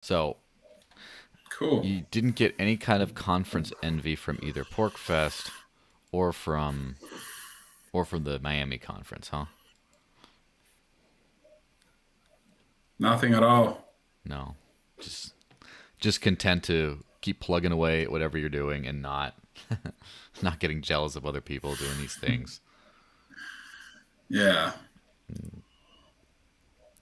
So Cool. you didn't get any kind of conference envy from either PorkFest or from the Miami conference, huh? Nothing at all. No. Just just content to keep plugging away at whatever you're doing and not not getting jealous of other people doing these things. Yeah.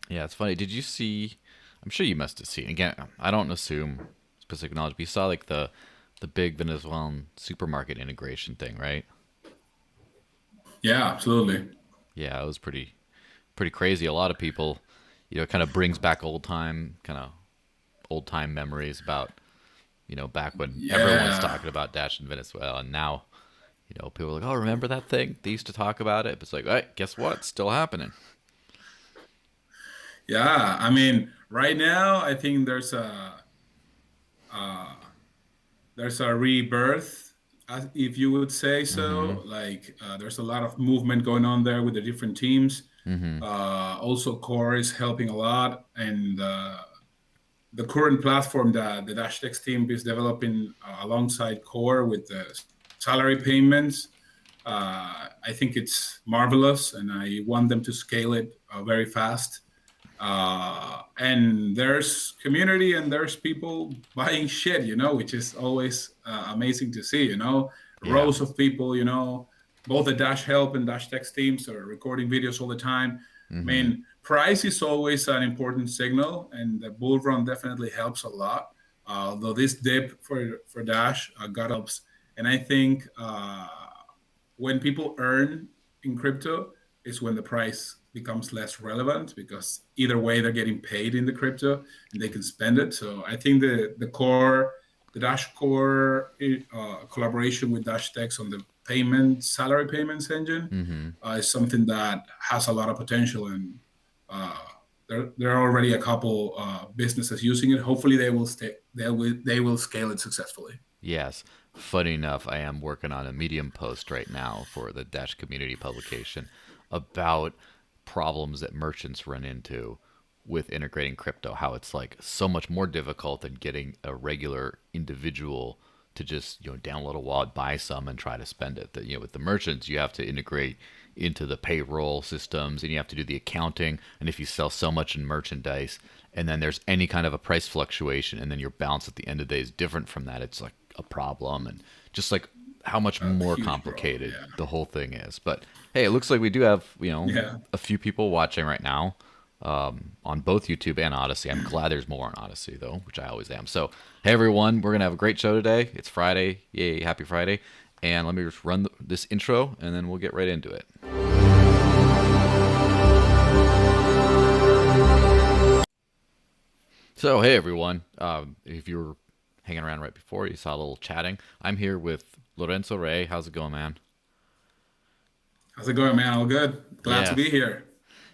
Yeah, it's funny. Did you see? I'm sure you must have seen. Again, I don't assume specific knowledge, but you saw like the big Venezuelan supermarket integration thing, right? Yeah, absolutely. Yeah, it was pretty crazy. A lot of people, it kind of brings back old time memories about back when everyone was Yeah. talking about Dash in Venezuela, and now people are like, oh, remember that thing? They used to talk about it. But it's like, hey, guess what? It's still happening. Yeah. I mean, right now, I think uh, there's a rebirth, if you would say Mm-hmm. so. Like, there's a lot of movement going on there with the different teams. Mm-hmm. Also, Core is helping a lot, and the current platform that the Dashtex team is developing alongside Core with the salary payments, I think it's marvelous, and I want them to scale it very fast. And there's community and there's people buying shit, which is always amazing to see, Yeah. rows of people, both the Dash Help and Dash Text teams are recording videos all the time. I Mm-hmm. mean, price is always an important signal, and the bull run definitely helps a lot. Although this dip for Dash got ups, and I think when people earn in crypto is when the price becomes less relevant, because either way they're getting paid in the crypto and they can spend it. So I think the Dash Core collaboration with Dash Tex on the salary payments engine Mm-hmm. is something that has a lot of potential, and uh, there are already a couple businesses using it. Hopefully they will scale it successfully. Yes. Funny enough, I am working on a Medium post right now for the Dash community publication about problems that merchants run into with integrating crypto, how it's like so much more difficult than getting a regular individual to just, download a wallet, buy some and try to spend it. That, with the merchants, you have to integrate into the payroll systems and you have to do the accounting. And if you sell so much in merchandise and then there's any kind of a price fluctuation and then your balance at the end of the day is different from that, it's like a problem. And just like how much A more huge problem. complicated Yeah. the whole thing is. But hey, it looks like we do have, Yeah. a few people watching right now, on both YouTube and Odyssey. I'm glad there's more on Odyssey though, which I always am. So, hey everyone, we're gonna have a great show today. It's Friday, yay! Happy Friday! And let me just run this intro, and then we'll get right into it. So, hey everyone, if you were hanging around right before, you saw a little chatting. I'm here with Lorenzo Rey. How's it going, man? How's it going, man? All good? Glad to be Yes. here.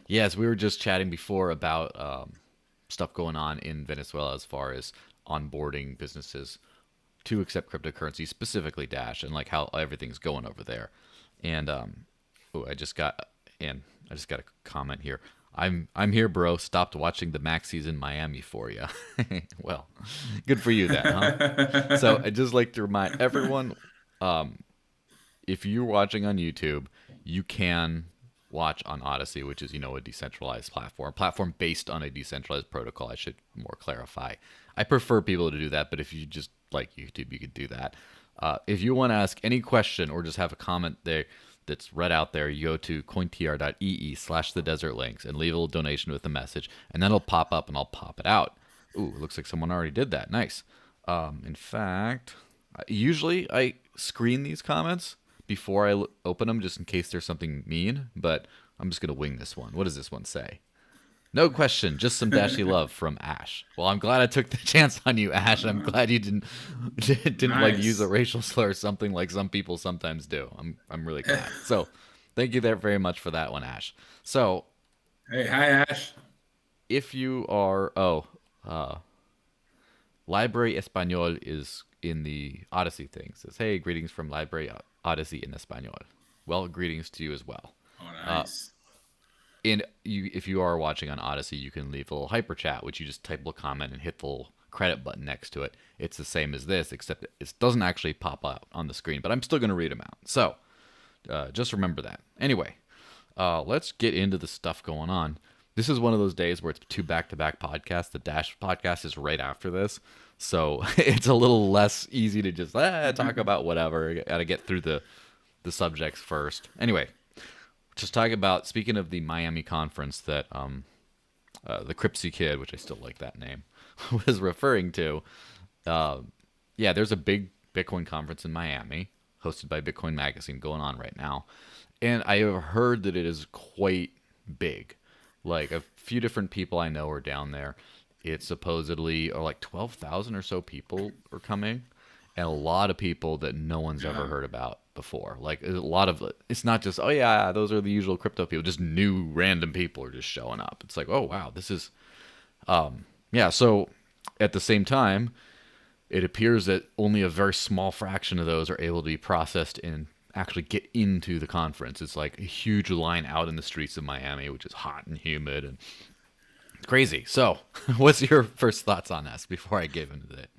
Yes, we were just chatting before about stuff going on in Venezuela as far as onboarding businesses to accept cryptocurrency, specifically Dash, and like how everything's going over there. And oh, I just got a comment here. I'm here, bro. Stopped watching the Maxis in Miami for you. Well, good for you then, huh? So I just like to remind everyone, if you're watching on YouTube, you can watch on Odysee, which is a decentralized platform based on a decentralized protocol. I should more clarify. I prefer people to do that, but if you just like YouTube, you could do that. If you want to ask any question or just have a comment there that's read out there, you go to cointr.ee/the desert links and leave a little donation with a message, and then it'll pop up and I'll pop it out. Ooh, it looks like someone already did that. Nice. In fact, usually I screen these comments before I open them just in case there's something mean, but I'm just going to wing this one. What does this one say? No question, just some dashy love from Ash. Well, I'm glad I took the chance on you, Ash. I'm glad you didn't didn't like use a Nice. racial slur or something like some people sometimes do. I'm really glad. So, thank you there very much for that one, Ash. So, Hey, hi, Ash. if you are uh Library Espanol is in the Odyssey thing. It says, "Hey, greetings from Library Odyssey in Espanol." Well, greetings to you as well. Oh, Uh, nice. and if you are watching on Odyssey, you can leave a little hyper chat, which you just type a little comment and hit the little credit button next to it. It's the same as this, except it doesn't actually pop out on the screen, but I'm still going to read them out. So just remember that. Anyway, let's get into the stuff going on. This is one of those days where it's two back-to-back podcasts. The Dash podcast is right after this, so it's a little less easy to just talk about whatever. Got to get through the subjects first. Anyway, just talking about, speaking of the Miami conference that the Cripsy Kid, which I still like that name, was referring to. Yeah, there's a big Bitcoin conference in Miami, hosted by Bitcoin Magazine, going on right now. And I have heard that it is quite big. Like, a few different people I know are down there. It's supposedly like 12,000 or so people are coming, and a lot of people that no one's ever heard about before. Like, a lot of, it's not just, oh yeah, those are the usual crypto people. Just new random people are just showing up. It's like, oh wow, this is, yeah. So at the same time, it appears that only a very small fraction of those are able to be processed and actually get into the conference. It's like a huge line out in the streets of Miami, which is hot and humid and crazy. So, what's your first thoughts on this before I give into it?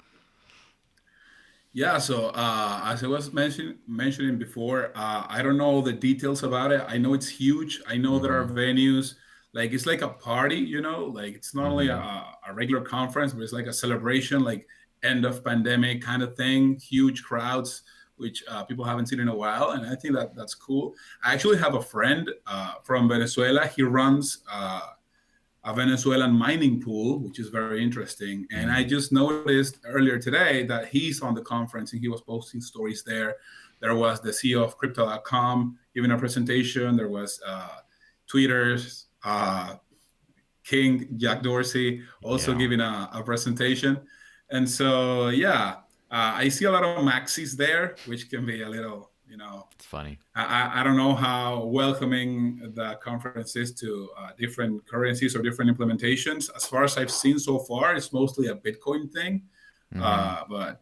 Yeah, so as I was mentioning before, I don't know the details about it. I know it's huge. I know there are Mm-hmm. venues, like it's like a party, like it's not only Mm-hmm. a regular conference, but it's like a celebration, like end of pandemic kind of thing, huge crowds, which people haven't seen in a while. And I think that that's cool. I actually have a friend from Venezuela. He runs a Venezuelan mining pool, which is very interesting. And I Mm-hmm. just noticed earlier today that he's on the conference and he was posting stories there. There was the CEO of crypto.com giving a presentation. There was Twitter's King Jack Dorsey also Yeah, giving a presentation. And so, yeah, I see a lot of maxis there, which can be a little, it's funny. I don't know how welcoming the conference is to different currencies or different implementations. As far as I've seen so far, it's mostly a Bitcoin thing. Mm-hmm. But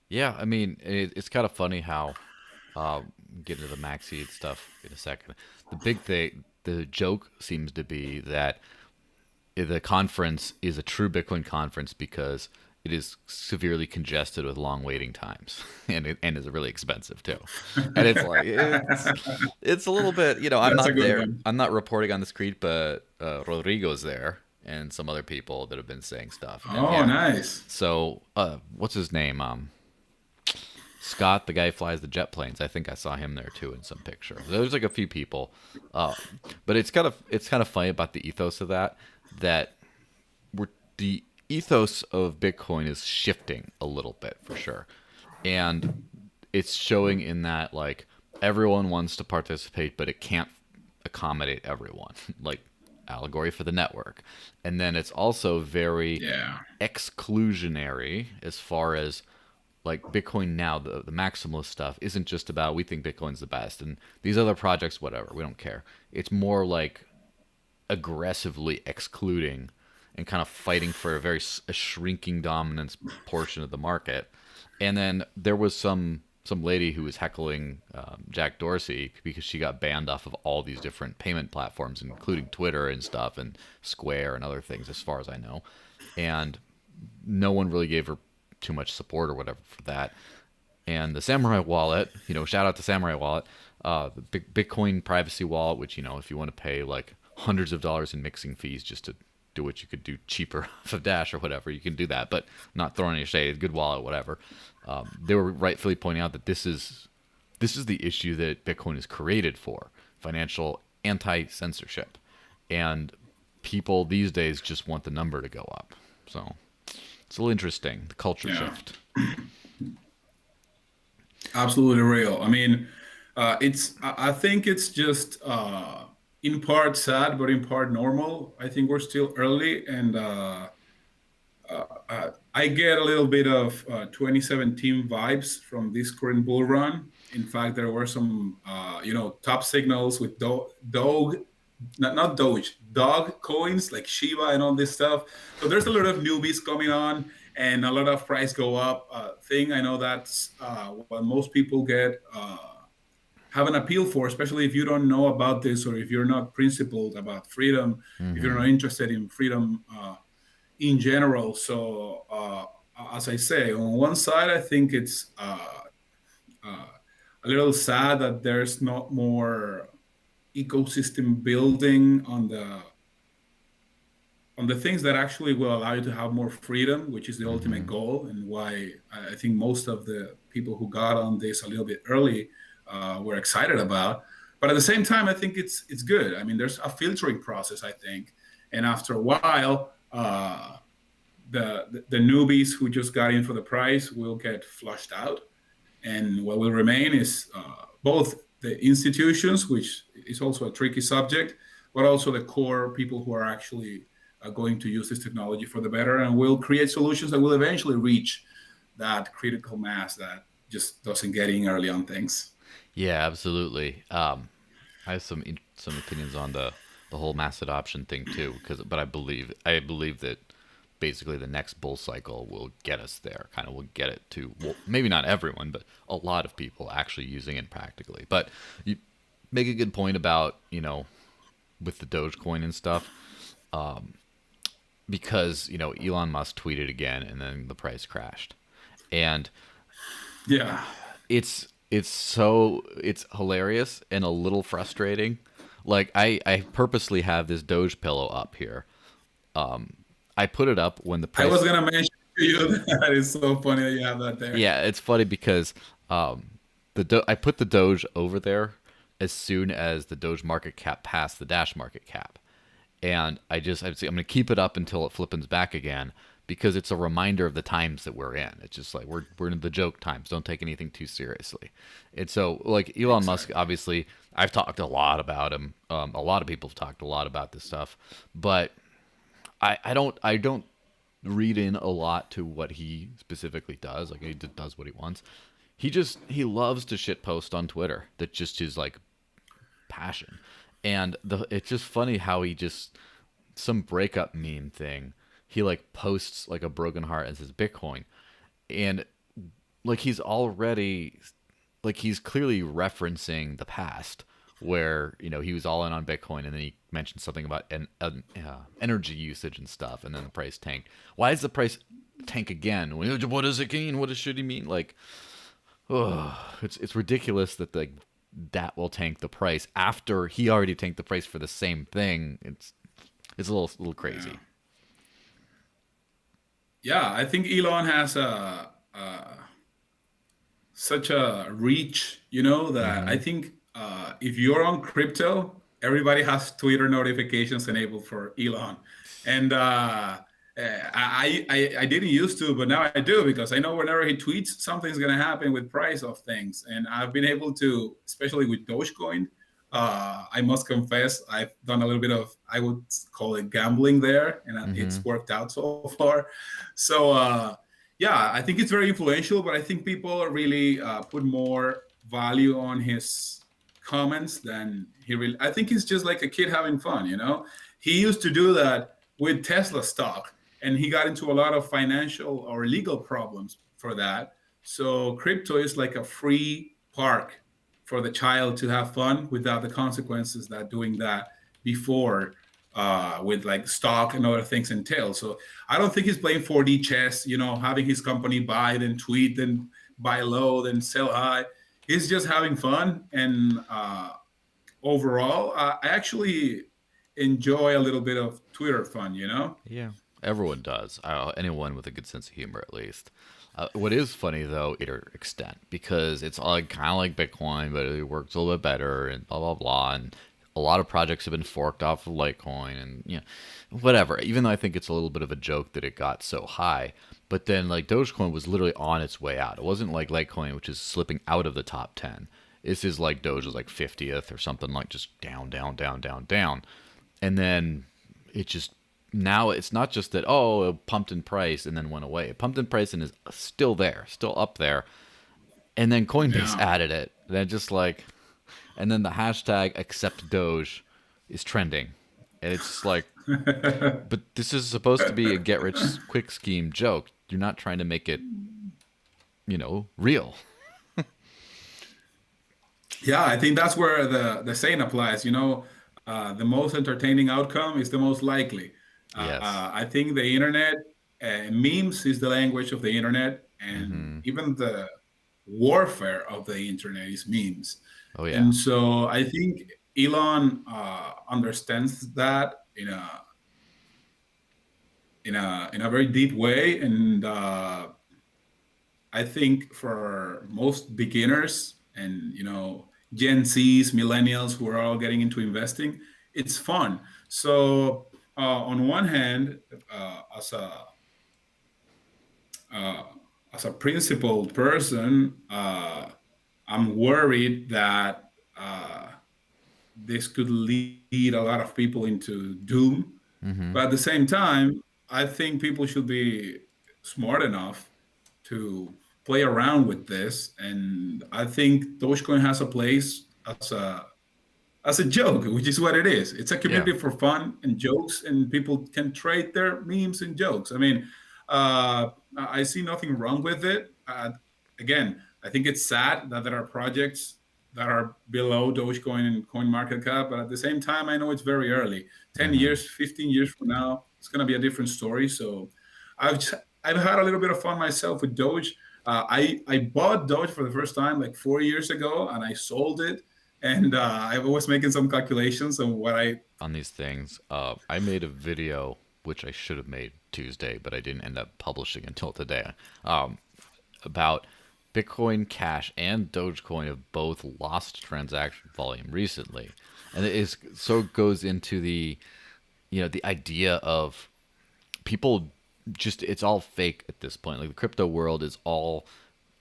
Yeah, I mean, it's kind of funny how, get into the Maxi stuff in a second. The big thing, the joke seems to be that the conference is a true Bitcoin conference because it is severely congested with long waiting times, and is really expensive too. And it's like it's a little bit, I'm that's a not good there, one. I'm not reporting on the street, but Rodrigo's there and some other people that have been saying stuff. And Oh, yeah, nice. so what's his name? Scott, the guy who flies the jet planes. I think I saw him there too in some picture. There's like a few people, uh, but it's kind of funny about the ethos of that we're the ethos of Bitcoin is shifting a little bit for sure, and it's showing in that like everyone wants to participate, but it can't accommodate everyone. Like allegory for the network, and then it's also very Yeah. exclusionary as far as like Bitcoin now, the maximalist stuff isn't just about we think Bitcoin's the best and these other projects, whatever, we don't care. It's more like aggressively excluding and kind of fighting for a shrinking dominance portion of the market. And then there was some lady who was heckling Jack Dorsey because she got banned off of all these different payment platforms, including Twitter and stuff, and Square and other things, as far as I know. And no one really gave her too much support or whatever for that. And the Samurai Wallet, shout out to Samurai Wallet, the Bitcoin privacy wallet, which if you want to pay like hundreds of dollars in mixing fees just to do what you could do cheaper off of Dash or whatever, you can do that. But not throwing any shade, good wallet, whatever. They were rightfully pointing out that this is the issue that Bitcoin is created for: financial anti-censorship, and people these days just want the number to go up. So it's a little interesting, the culture Yeah. shift. Absolutely real. I mean, I think it's just in part sad, but in part normal. I think we're still early, and I get a little bit of 2017 vibes from this current bull run. In fact, there were some, top signals with Doge, not Doge, dog coins like Shiba and all this stuff. So there's a lot of newbies coming on and a lot of price go up thing. I know that's what most people get have an appeal for, especially if you don't know about this or if you're not principled about freedom, if you're Mm-hmm. not interested in freedom. in general. So, as I say, on one side, I think it's uh, a little sad that there's not more ecosystem building on the things that actually will allow you to have more freedom, which is the ultimate Hmm. goal, and why I think most of the people who got on this a little bit early were excited about. But at the same time, I think it's good. I mean, there's a filtering process, I think, and after a while, the newbies who just got in for the price will get flushed out, and what will remain is both the institutions, which is also a tricky subject, but also the core people who are actually going to use this technology for the better, and will create solutions that will eventually reach that critical mass that just doesn't get in early on things. Yeah, absolutely. I have some opinions on the whole mass adoption thing too, because but I believe that basically the next bull cycle will get us there. Kind of will get it to, well, maybe not everyone, but a lot of people actually using it practically. But you make a good point about with the Dogecoin and stuff, because Elon Musk tweeted again and then the price crashed, and Yeah, it's hilarious and a little frustrating. Like I purposely have this Doge pillow up here. I put it up when the I was price. gonna mention to you that it's so funny that you have that there. Yeah, it's funny because I put the Doge over there as soon as the Doge market cap passed the Dash market cap, and I'm gonna keep it up until it flippens back again because it's a reminder of the times that we're in. It's just like we're in the joke times. Don't take anything too seriously. And so like Elon Musk, Exactly. obviously, I've talked a lot about him. A lot of people have talked a lot about this stuff, but I don't read in a lot to what he specifically does. Like he does what he wants. He loves to shit post on Twitter. That's just his like passion. And it's just funny how he just some breakup meme thing. He like posts like a broken heart as his Bitcoin, and like he's clearly referencing the past where he was all in on Bitcoin and then he mentioned something about energy usage and stuff and then the price tanked. Why is the price tank again? What does it mean? Should he mean? Like, oh, it's ridiculous that that will tank the price after he already tanked the price for the same thing. It's a little Yeah. crazy. Yeah, I think Elon has such a reach, that I Mm-hmm. think if you're on crypto, everybody has Twitter notifications enabled for Elon, and I didn't used to, but now I do because I know whenever he tweets, something's gonna happen with price of things, and I've been able to, especially with Dogecoin. I must confess, I've done a little bit of, I would call it gambling there, and Mm-hmm. it's worked out so far. So, yeah, I think it's very influential, but I think people really put more value on his comments than he really. I think he's just like a kid having fun. He used to do that with Tesla stock, and he got into a lot of financial or legal problems for that. So crypto is like a free park for the child to have fun without the consequences that doing that before with like stock and other things entail. So I don't think he's playing 4D chess, having his company buy, then tweet, then buy low, then sell high. He's just having fun. And overall, I actually enjoy a little bit of Twitter fun. Yeah, everyone does. Anyone with a good sense of humor, at least. What is funny though, to a extent, because it's like kind of like Bitcoin, but it works a little bit better, and blah blah blah. And a lot of projects have been forked off of Litecoin, and whatever. Even though I think it's a little bit of a joke that it got so high, but then like Dogecoin was literally on its way out. It wasn't like Litecoin, which is slipping out of the top 10. This is like Doge is like 50th or something, like just down, down, down, down, down, and then it just now it's not just that it pumped in price and then went away. It pumped in price and is still there, still up there. And then Coinbase Yeah. added it. Then just like, and then the hashtag accept Doge is trending, and it's just like, but this is supposed to be a get rich quick scheme joke. You're not trying to make it, real. Yeah, I think that's where the saying applies. The most entertaining outcome is the most likely. Yes. I think the internet, memes is the language of the internet, and Mm-hmm. even the warfare of the internet is memes. Oh yeah. And so I think Elon understands that in a very deep way, and I think for most beginners and Gen Zs, millennials who are all getting into investing, it's fun. So on one hand, uh, as a principled person, I'm worried that this could lead a lot of people into doom. Mm-hmm. But at the same time, I think people should be smart enough to play around with this. And I think Dogecoin has a place as a joke, which is what it is. It's a Yeah. community for fun and jokes, and people can trade their memes and jokes. I mean, I see nothing wrong with it. Again, I think it's sad that there are projects that are below Dogecoin and CoinMarketCap, but at the same time, I know it's very early. 10 Mm-hmm. years, 15 years from now, it's going to be a different story. So I've I've had a little bit of fun myself with Doge. I bought Doge for the first time like 4 years ago, and I sold it. And I was making some calculations on what I. On these things, I made a video which I should have made Tuesday, but I didn't end up publishing until today. Um, about Bitcoin Cash and Dogecoin have both lost transaction volume recently, and it is so it goes into the idea of people just it's all fake at this point. Like the crypto world is all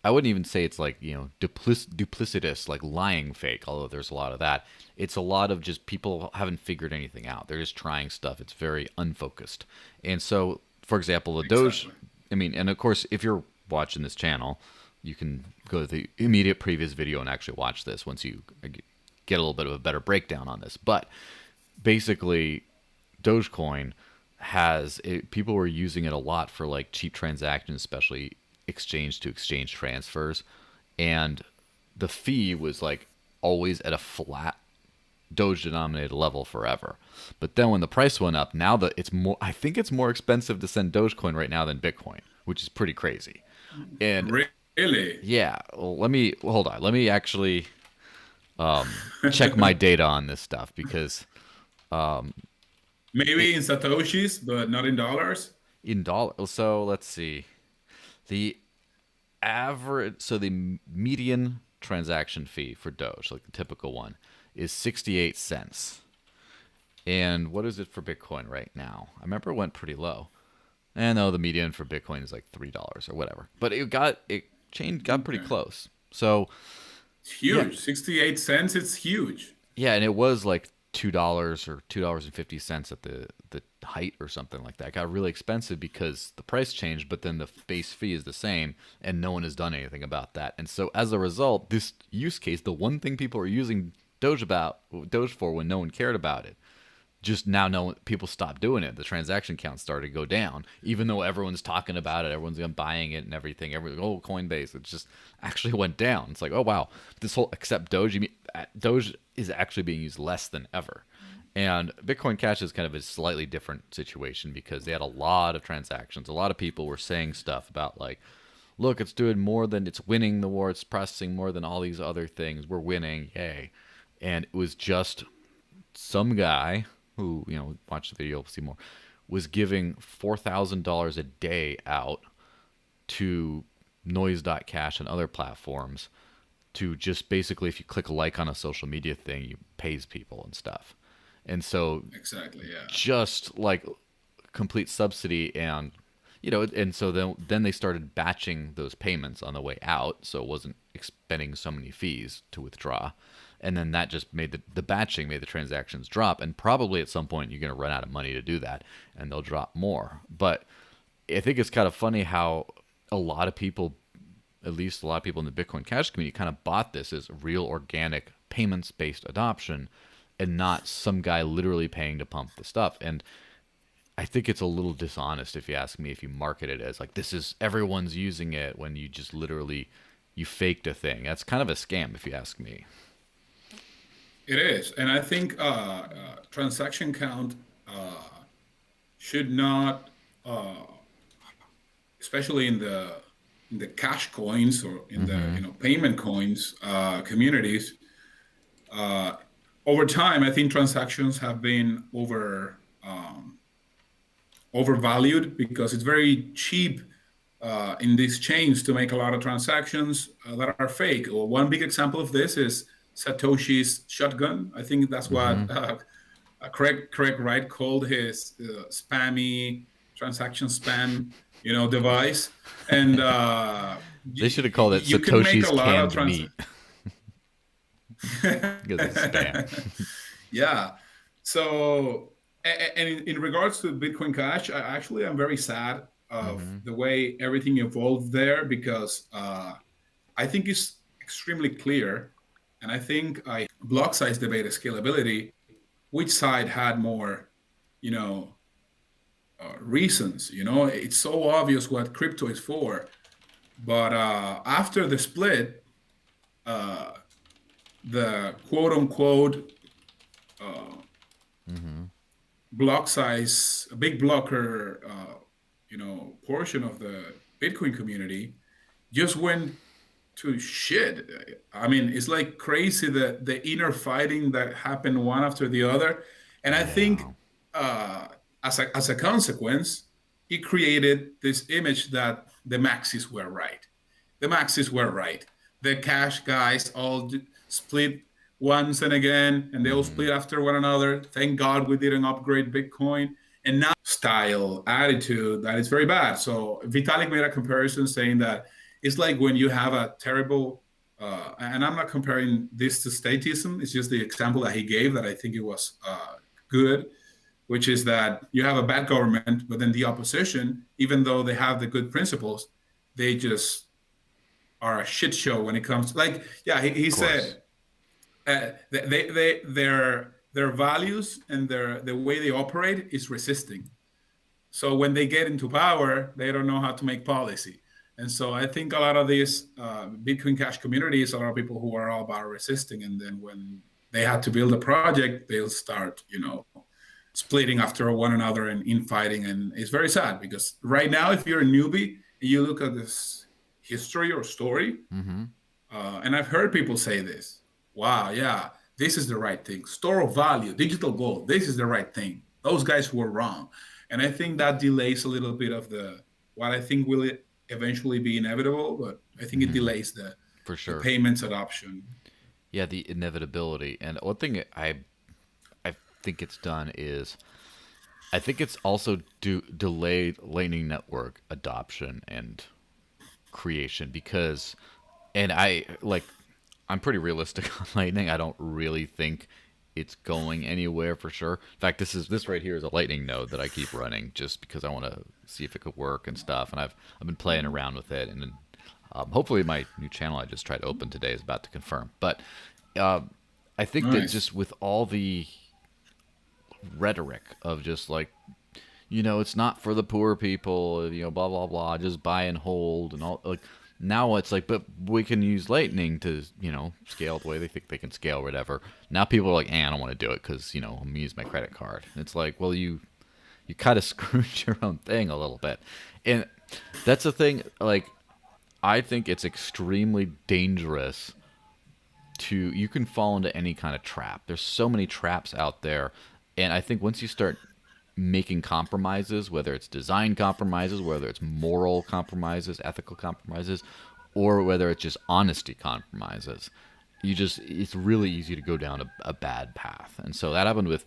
I wouldn't even say it's like, duplicitous, like lying fake, although there's a lot of that. It's a lot of just people haven't figured anything out. They're just trying stuff. It's very unfocused. And so, for example, the Doge, Exactly. I mean, and of course, if you're watching this channel, you can go to the immediate previous video and actually watch this once you get a little bit of a better breakdown on this. But basically, Dogecoin people were using it a lot for like cheap transactions, especially exchange to exchange transfers, and the fee was like always at a flat Doge denominated level forever. But then when the price went up, now that it's more, I think it's more expensive to send Dogecoin right now than Bitcoin, which is pretty crazy. And Really? yeah, well, hold on. Let me actually check my data on this stuff because it, Maybe in satoshis, but not in dollars. in dollar. So let's see. The the median transaction fee for Doge, like the typical one, is 68 cents. And what is it for Bitcoin right now? I remember it went pretty low. And no, the median for Bitcoin is like $3 or whatever. But got pretty Okay. close. So It's yeah, huge. 68 cents. It's huge. yeah, and it was like $2 or $2.50 at the height or something like that. It got really expensive because the price changed, but then the base fee is the same, and no one has done anything about that. And so as a result, this use case, the one thing people are using Doge for when no one cared about it, just now no people stopped doing it. The transaction count started to go down, even though everyone's talking about it, everyone's buying it and everything. Coinbase, it just actually went down. It's like, oh wow, this whole except Doge, Doge is actually being used less than ever. And Bitcoin Cash is kind of a slightly different situation because they had a lot of transactions. A lot of people were saying stuff about like, look, it's winning the war, it's processing more than all these other things. We're winning, yay! And it was just some guy who watch the video, see more, was giving $4,000 a day out to noise.cash and other platforms to just basically, if you click a like on a social media thing, you pays people and stuff. And so Exactly. Yeah. just like complete subsidy, and so then they started batching those payments on the way out, so it wasn't expending so many fees to withdraw. And then that just made the batching made the transactions drop, and probably at some point you're going to run out of money to do that, and they'll drop more. But I think it's kind of funny how a lot of people, at least a lot of people in the Bitcoin Cash community, kind of bought this as real organic payments based adoption, and not some guy literally paying to pump the stuff. And I think it's a little dishonest, if you ask me, if you market it as like this is everyone's using it when you just literally you faked a thing. That's kind of a scam, if you ask me. It is, and I think transaction count should not, uh, especially in the cash coins or in the Mm-hmm. payment coins communities. Uh, Over time, I think transactions have been overvalued because it's very cheap in these chains to make a lot of transactions that are fake. Well, one big example of this is Satoshi's shotgun. I think that's Mm-hmm. what Craig Wright called his spammy transaction spam, device. And They should have called it you can make Satoshi's a lot of canned transactions. meat because it's spam. Yeah. So, and in regards to Bitcoin Cash, actually, I'm very sad of Mm-hmm. the way everything evolved there because I think it's extremely clear. And I think block size debate scalability, which side had more, you know, reasons. It's so obvious what crypto is for. But after the split, uh, the quote unquote uh, Mm-hmm. block size, a big blocker, portion of the Bitcoin community just went to shit. I mean, it's like crazy the inner fighting that happened one after the other, and I think Yeah. uh, as a consequence, it created this image that the maxis were right. The maxis were right. The cash guys all split once and again, and they all Mm-hmm. split after one another. Thank God we didn't upgrade Bitcoin. And now style attitude that is very bad. So Vitalik made a comparison saying that it's like when you have a terrible, and I'm not comparing this to statism. It's just the example that he gave that I think it was good, which is that you have a bad government, but then the opposition, even though they have the good principles, they just are a shit show when it comes to, like, yeah, he Of course. said their values and the way they operate is resisting. So when they get into power, they don't know how to make policy. And so I think a lot of these Bitcoin Cash communities, a lot of people who are all about resisting, and then when they had to build a project, they'll start, splitting after one another and infighting. And it's very sad because right now, if you're a newbie and you look at this history or story, Mm-hmm. and I've heard people say this, wow, yeah, this is the right thing. Store of value, digital gold, this is the right thing. Those guys were wrong. And I think that delays a little bit of what I think will eventually be inevitable, but I think it Mm-hmm. delays For the sure. payments adoption. Yeah, the inevitability. And one thing I think it's done is I think it's also delayed Lightning Network adoption and creation because, and I'm pretty realistic on Lightning. I don't really think it's going anywhere for sure. In fact, this right here is a Lightning node that I keep running just because I want to see if it could work and stuff. And I've been playing around with it, and then, hopefully my new channel I just tried to open today is about to confirm. But uh, I think that Nice. just with all the rhetoric of just like, it's not for the poor people, blah blah blah, just buy and hold and all, like, now it's like, but we can use Lightning to, scale the way they think they can scale, whatever. Now people are like, I don't want to do it because, I'm gonna use my credit card. And it's like, well, you kind of screwed your own thing a little bit, and that's the thing. Like, I think it's extremely dangerous to, you can fall into any kind of trap. There's so many traps out there, and I think once you start making compromises, whether it's design compromises, whether it's moral compromises, ethical compromises, or whether it's just honesty compromises, it's really easy to go down a bad path. And so that happened with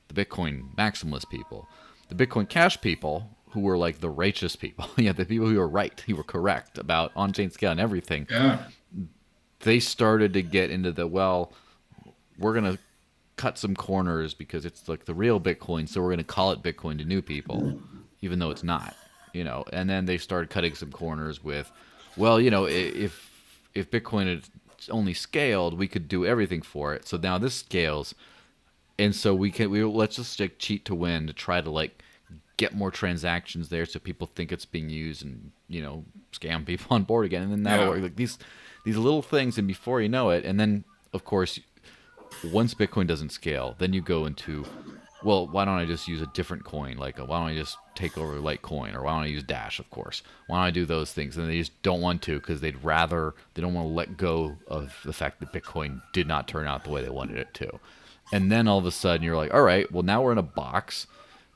the Bitcoin maximalist people. The Bitcoin Cash people, who were like the righteous people, yeah, the people who were right, who were correct about on-chain scale and everything, Yeah. they started to get into the, well, we're going to cut some corners because it's like the real Bitcoin, so we're going to call it Bitcoin to new people, even though it's not, And then they started cutting some corners with, well, if Bitcoin had only scaled, we could do everything for it. So now this scales, and so let's just like cheat to win to try to like get more transactions there, so people think it's being used and scam people on board again, and then that'll Yeah. work. Like these little things, and before you know it, and then of course once Bitcoin doesn't scale, then you go into well, why don't I just use a different coin? Like, why don't I just take over Litecoin, or why don't I use Dash? Of course, why don't I do those things? And they just don't want to because they don't want to let go of the fact that Bitcoin did not turn out the way they wanted it to. And then all of a sudden, you're like, all right, well, now we're in a box.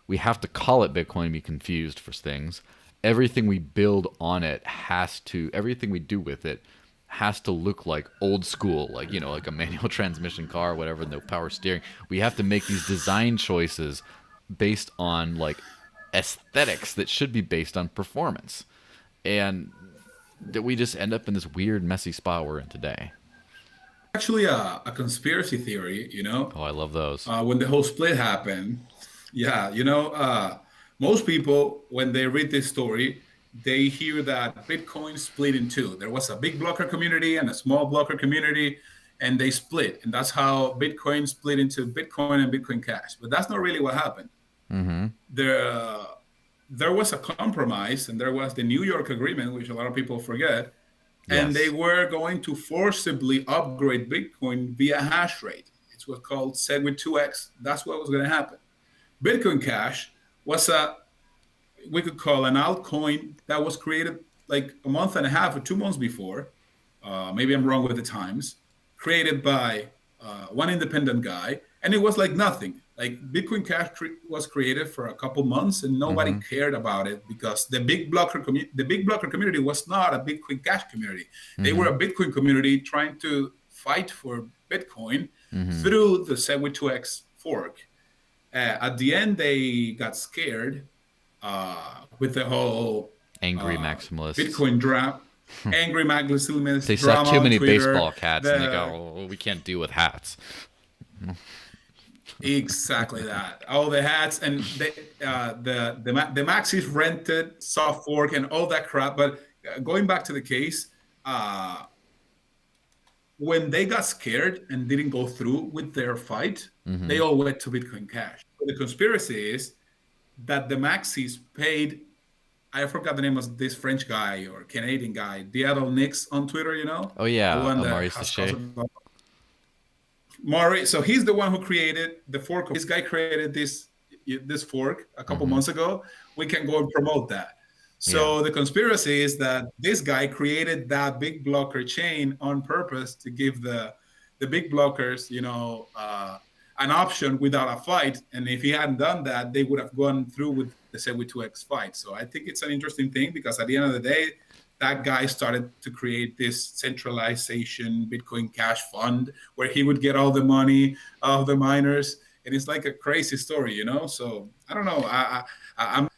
We have to call it Bitcoin and be confused for things. Everything we build on it everything we do with it has to look like old school, like, like a manual transmission car or whatever, no power steering. We have to make these design choices based on like aesthetics that should be based on performance. And that we just end up in this weird, messy spot we're in today. Actually, a conspiracy theory, Oh, I love those. when the whole split happened. Yeah, most people, when they read this story, they hear that Bitcoin split in two. There was a big blocker community and a small blocker community, and they split. And that's how Bitcoin split into Bitcoin and Bitcoin Cash. But that's not really what happened. Mm-hmm. There, there was a compromise, and there was the New York Agreement, which a lot of people forget, and they Yes. were going to forcibly upgrade Bitcoin via hash rate. It was called SegWit 2x. That's what was going to happen. Bitcoin Cash was we could call an altcoin that was created like a month and a half or 2 months before. Maybe I'm wrong with the times. Created by one independent guy, and it was like nothing. Like Bitcoin Cash was created for a couple months, and nobody Mm-hmm. cared about it because the big blocker community was not a Bitcoin Cash community. They Mm-hmm. were a Bitcoin community trying to fight for Bitcoin Mm-hmm. through the SegWit2x fork. At the end, they got scared with the whole Angry uh, maximalists. Bitcoin drama, angry They maximalists saw drama too on many Twitter. baseball caps and they The go, oh, we can't deal with hats. Exactly that. All the hats and the maxis rented soft fork and all that crap. But going back to the case, uh, when they got scared and didn't go through with their fight, Mm-hmm. they all went to Bitcoin Cash. So the conspiracy is that the maxis paid. I forgot the name of this French guy or Canadian guy, Diablo Nix on Twitter. Oh The yeah, one that Maurice has caused Deshay. Maury. So he's the one who created the fork. This guy created this fork a couple Mm-hmm. months ago. We can go and promote that. Yeah. So the conspiracy is that this guy created that big blocker chain on purpose to give the big blockers, an option without a fight. And if he hadn't done that, they would have gone through with the Segwit2x fight. So I think it's an interesting thing because at the end of the day, that guy started to create this centralization Bitcoin Cash fund where he would get all the money of the miners. And it's like a crazy story. So I don't know. I'm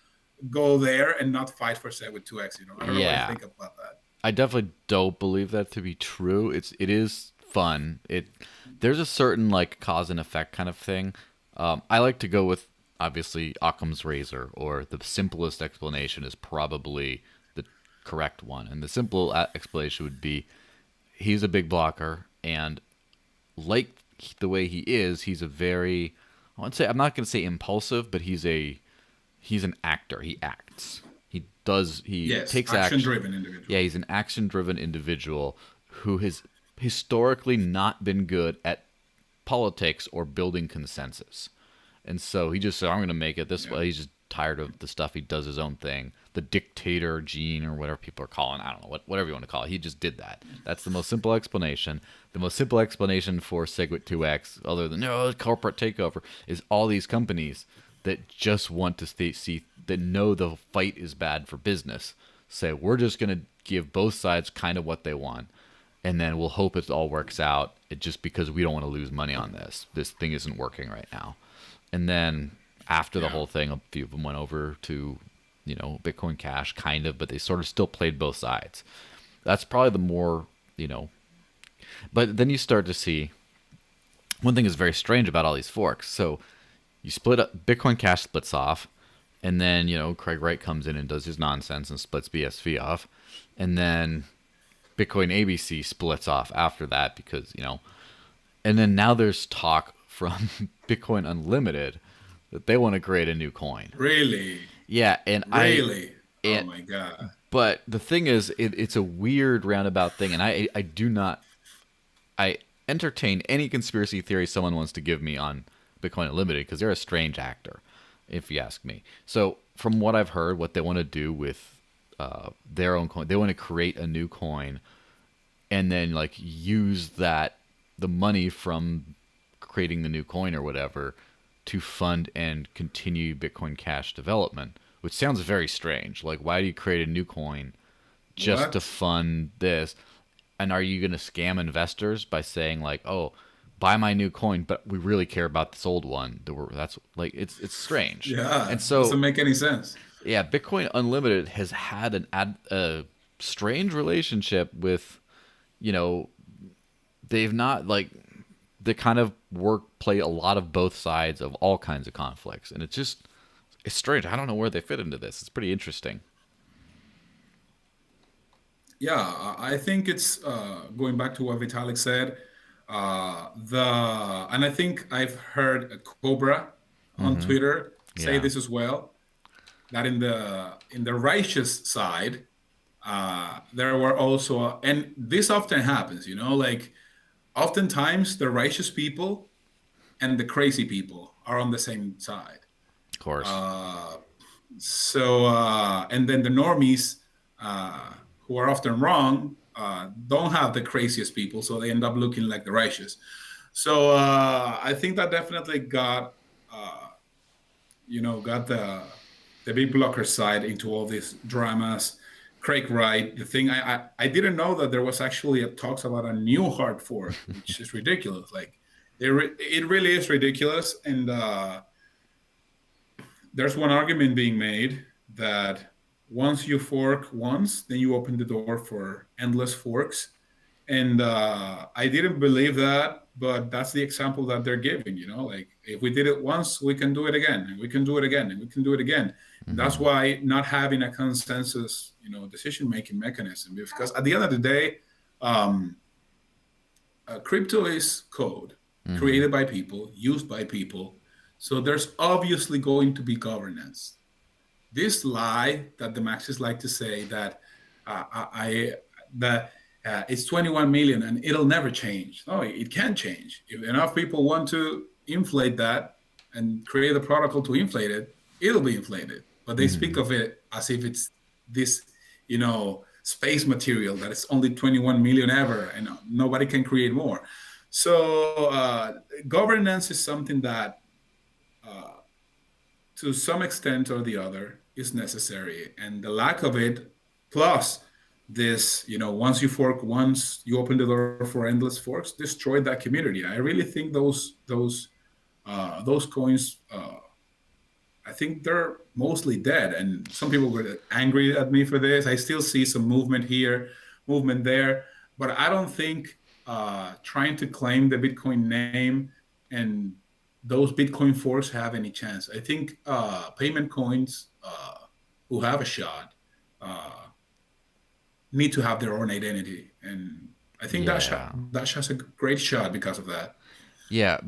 go there and not fight for Segwit2x. I don't know what you Yeah. think about that. I definitely don't believe that to be true. It is fun. There's a certain like cause and effect kind of thing. I like to go with obviously Occam's razor, or the simplest explanation is probably the correct one. And the simple explanation would be he's a big blocker, and like the way he is, he's a very, I want to say, I'm not going to say impulsive, but he's an actor. He acts. He Yes, takes action action. driven individual. Yeah, he's an action-driven individual who has historically not been good at politics or building consensus. And so he just said, I'm going to make it this Yeah. way. He's just tired of the stuff. He does his own thing. The dictator gene, or whatever people are calling, I don't know, whatever you want to call it. He just did that. That's the most simple explanation. The most simple explanation for Segwit2x, other than corporate takeover, is all these companies that just want to see, that know the fight is bad for business, say, we're just going to give both sides kind of what they want, and then we'll hope it all works out. It just because we don't want to lose money on this. This thing isn't working right now. And then after the Yeah. whole thing, a few of them went over to, Bitcoin Cash, kind of, but they sort of still played both sides. That's probably the more, but then you start to see one thing is very strange about all these forks. So you split up, Bitcoin Cash splits off, and then, Craig Wright comes in and does his nonsense and splits BSV off. And then Bitcoin ABC splits off after that because, and then now there's talk from Bitcoin Unlimited that they want to create a new coin. Really? Yeah, and Really? Oh and my God. but the thing is, it's a weird roundabout thing, and I do not, I entertain any conspiracy theory someone wants to give me on Bitcoin Unlimited because they're a strange actor, if you ask me. So from what I've heard, what they want to do with their own coin, they want to create a new coin and then like use that the money from creating the new coin or whatever to fund and continue Bitcoin Cash development, which sounds very strange. Like, why do you create a new coin just to What? fund this? And are you going to scam investors by saying like, "Oh, buy my new coin, but we really care about this old one"? That's like it's strange. Yeah, And doesn't so make any sense. yeah, Bitcoin Unlimited has had a strange relationship with, you know, they've not like they kind of play a lot of both sides of all kinds of conflicts, and it's strange. I don't know where they fit into this. It's pretty interesting. Yeah, I think it's going back to what Vitalik said. The and I think I've heard Cobra on Mm-hmm. Twitter say Yeah, this as well. That in the righteous side, there were also, and this often happens. Like oftentimes the righteous people and the crazy people are on the same side. of course. Uh, and then the normies, uh, who are often wrong, don't have the craziest people, so they end up looking like the righteous. So I think that definitely uh, got the big blocker side into all these dramas. Craig Wright, the thing I didn't know that there was actually a talks about a new hard fork, which is ridiculous. Like it really is ridiculous, and there's one argument being made that once you fork once, then you open the door for endless forks. And I didn't believe that, but that's the example that they're giving. Like if we did it once, we can do it again, and we can do it again, and we can do it again. And that's Mm-hmm. why not having a consensus, decision making mechanism, because at the end of the day, um, crypto is code Mm-hmm. created by people, used by people. So there's obviously going to be governance. This lie that the Marxists like to say that that it's 21 million and it'll never change. No, it can change. If enough people want to inflate that and create a protocol to inflate it, it'll be inflated. But they speak Mm-hmm. of it as if it's this, space material that is only 21 million ever and nobody can create more. So governance is something that uh, to some extent or the other is necessary, and the lack of it plus this, once you open the door for endless forks, destroyed that community. I really think those coins, I think they're mostly dead, and some people were angry at me for this. I still see some movement here, movement there, but I don't think trying to claim the Bitcoin name and those Bitcoin forks have any chance. I think payment coins who have a shot uh, need to have their own identity, and I think Yeah. Dash has a great shot because of that. Yeah.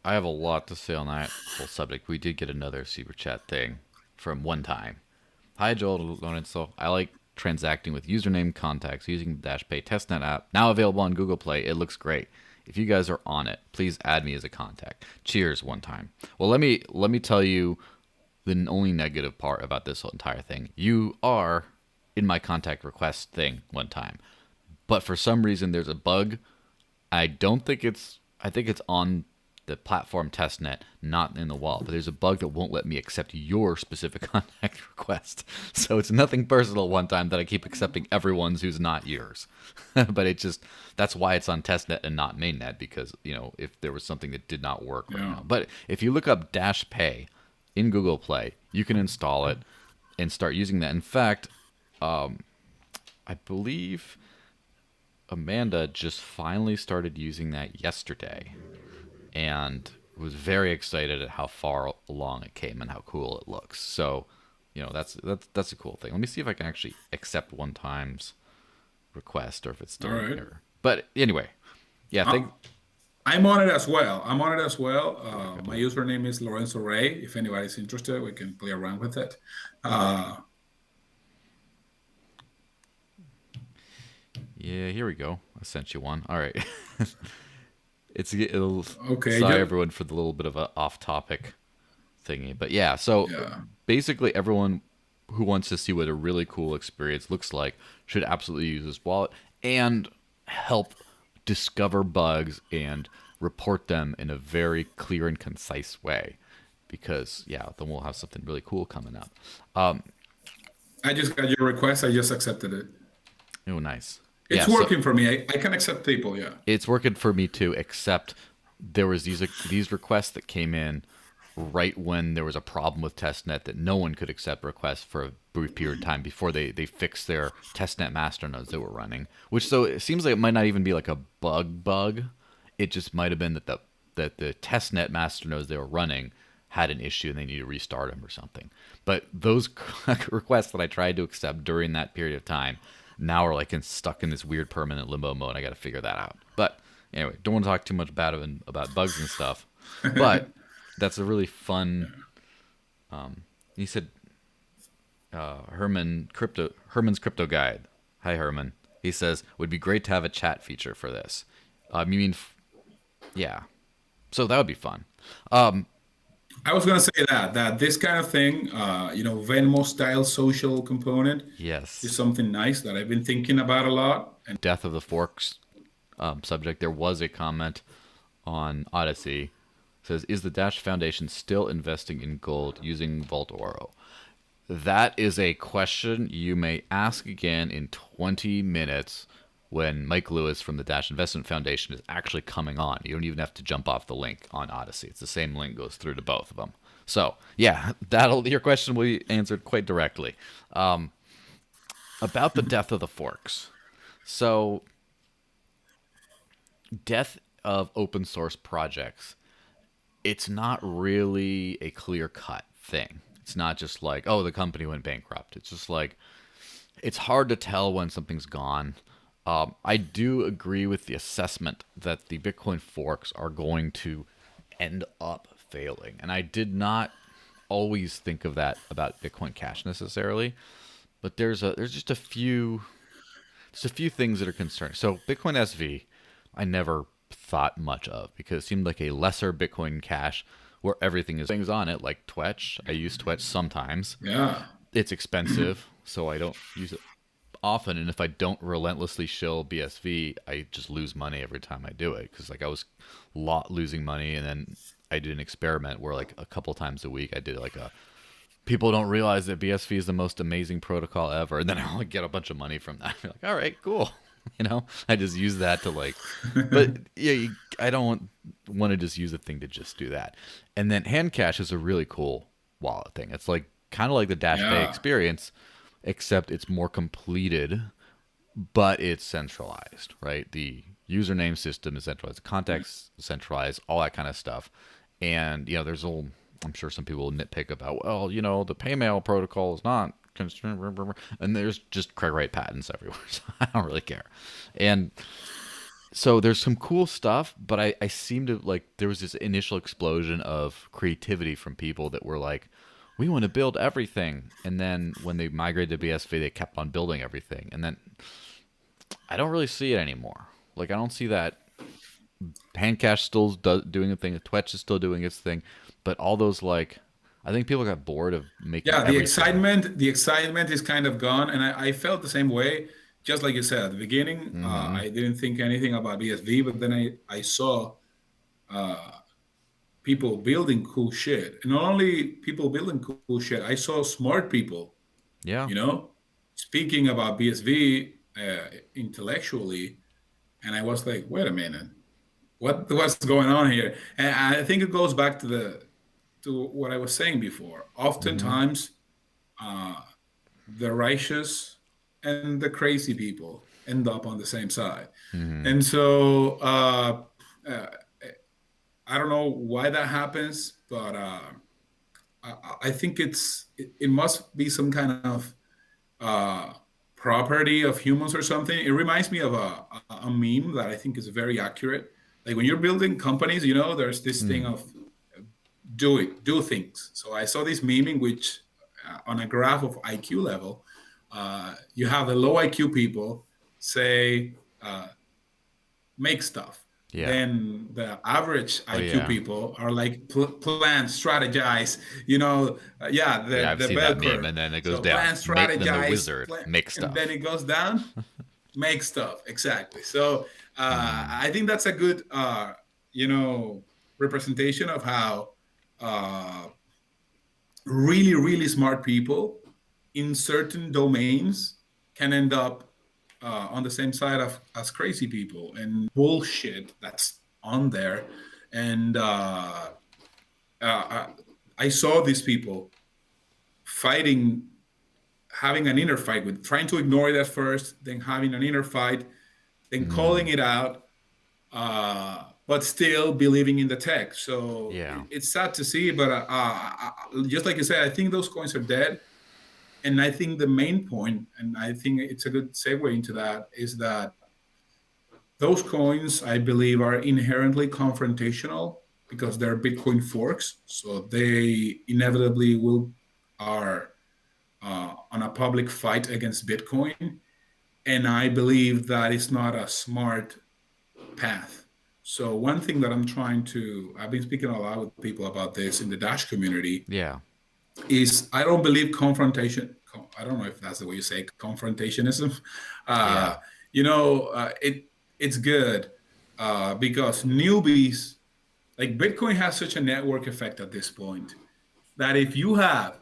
I have a lot to say on that whole subject. We did get another super chat thing from one time. Hi, Joel Lorenzo. I like transacting with username contacts using the DashPay testnet app. Now available on Google Play. It looks great. If you guys are on it, please add me as a contact. Cheers, one time. Well, let me tell you the only negative part about this whole entire thing. You are in my contact request thing one time, but for some reason there's a bug. I don't think it's. I think it's on the platform testnet, not in the wallet. But there's a bug that won't let me accept your specific contact request. So it's nothing personal one time that I keep accepting everyone's who's not yours. But that's why it's on testnet and not mainnet, because if there was something that did not work right Yeah. now. But if you look up Dash Pay in Google Play, you can install it and start using that. In fact, I believe Amanda just finally started using that yesterday and was very excited at how far along it came and how cool it looks. So, that's a cool thing. Let me see if I can actually accept one time's request or if it's All still an right. error. But anyway, yeah, Uh, think I'm on it as well. I'm on it as well. okay. My username is Lorenzo Rey. If anybody's interested, we can play around with it. Uh, Yeah, here we go. I sent you one. All right. It'll Okay, sorry just everyone for the little bit of a off-topic thingy, but yeah. So yeah. basically, everyone who wants to see what a really cool experience looks like should absolutely use this wallet and help discover bugs and report them in a very clear and concise way. Because yeah, then we'll have something really cool coming up. I just got your request. I just accepted it. Oh, nice. Yeah, It's so working for me. I can accept people. Yeah. it's working for me too, except there was these requests that came in right when there was a problem with testnet that no one could accept requests for a brief period of time before they fixed their testnet master nodes that were running, which so it seems like it might not even be like a bug. It just might have been that the testnet master nodes they were running had an issue and they need to restart them or something. But those requests that I tried to accept during that period of time now are like stuck in this weird permanent limbo mode. I got to figure that out. But anyway, don't want to talk too much about bugs and stuff. But that's a really fun. He said Herman's crypto guide. Hi Herman. He says would be great to have a chat feature for this. You mean yeah? So that would be fun. I was gonna say that this kind of thing, Venmo style social component is Yes. something nice that I've been thinking about a lot. And Death of the Forks subject. There was a comment on Odysee. It says, "Is the Dash Foundation still investing in gold using Vault Oro?" That is a question you may ask again in 20 minutes when Mike Lewis from the Dash Investment Foundation is actually coming on. You don't even have to jump off the link on Odysee. It's the same link goes through to both of them. So yeah, that'll your question will be answered quite directly. About the death of the forks. So death of open source projects, it's not really a clear cut thing. It's not just like, oh, the company went bankrupt. It's just like, it's hard to tell when something's gone. I do agree with the assessment that the Bitcoin forks are going to end up failing. And I did not always think of that about Bitcoin Cash necessarily, but there's just a few things that are concerning. So Bitcoin SV, I never thought much of because it seemed like a lesser Bitcoin Cash where everything is things on it, like Twetch. I use Twetch sometimes. yeah, It's expensive, so I don't use it often. And if I don't relentlessly shill BSV, I just lose money every time I do it because like I was losing money, and then I did an experiment where like a couple times a week I did like a people don't realize that BSV is the most amazing protocol ever, and then I'll like, get a bunch of money from that. I'm like, all right, cool. I just use that to like, but yeah, I don't want to just use a thing to just do that. And then Handcash is a really cool wallet thing. It's like kind of like the Dash Pay yeah. experience, except it's more completed, but it's centralized, right? The username system is centralized, the context is centralized, all that kind of stuff. And there's all I'm sure some people will nitpick about, well, the Paymail protocol is not, and there's just Craig Wright patents everywhere, so I don't really care. And so there's some cool stuff, but I seem to like there was this initial explosion of creativity from people that were like, we want to build everything. And then when they migrated to BSV, they kept on building everything. And then I don't really see it anymore. Like I don't see that Handcash still doing a thing, Twitch is still doing its thing, but all those like I think people got bored of making Yeah, the everything. excitement is kind of gone, and I felt the same way. Just like you said at the beginning, Mm-hmm. I didn't think anything about BSV, but then I saw uh, people building cool shit, and not only people building cool shit. I saw smart people, Yeah. you know, speaking about BSV intellectually, and I was like, wait a minute, what's going on here? And I think it goes back to the to what I was saying before. Mm-hmm. Oftentimes, uh, the righteous and the crazy people end up on the same side. Mm-hmm. And so uh, I don't know why that happens, but I think it must be some kind of uh, property of humans or something. It reminds me of a meme that I think is very accurate. Like when you're building companies, there's this thing Mm. of do things. So I saw this meme in which, on a graph of IQ level, you have the low IQ people say, make stuff. Yeah. then the average Oh IQ yeah. people are like plan, strategize, you know, yeah, Yeah, I've the seen bell that meme, curve. and then it goes So down. plan, Make then the strategize, wizard plan, make and then stuff. it goes down, make stuff. Exactly. So Hmm. I think that's a good, you know, representation of how uh, really, really smart people in certain domains can end up on the same side of as crazy people and bullshit that's on there. And uh, I saw these people fighting, having an inner fight with, trying to ignore it at first, then having an inner fight, then calling Mm. it out, but still believing in the tech. So Yeah. it's sad to see, but just like you said, I think those coins are dead. And I think the main point, and I think it's a good segue into that, is that those coins, I believe, are inherently confrontational because they're Bitcoin forks. So they inevitably will are on a public fight against Bitcoin. And I believe that is not a smart path. So one thing that I've been speaking a lot with people about this in the Dash community, Yeah. is I don't believe confrontation. I don't know if that's the way you say it, confrontationism. Yeah. Uh, it's good because newbies, like Bitcoin has such a network effect at this point that if you have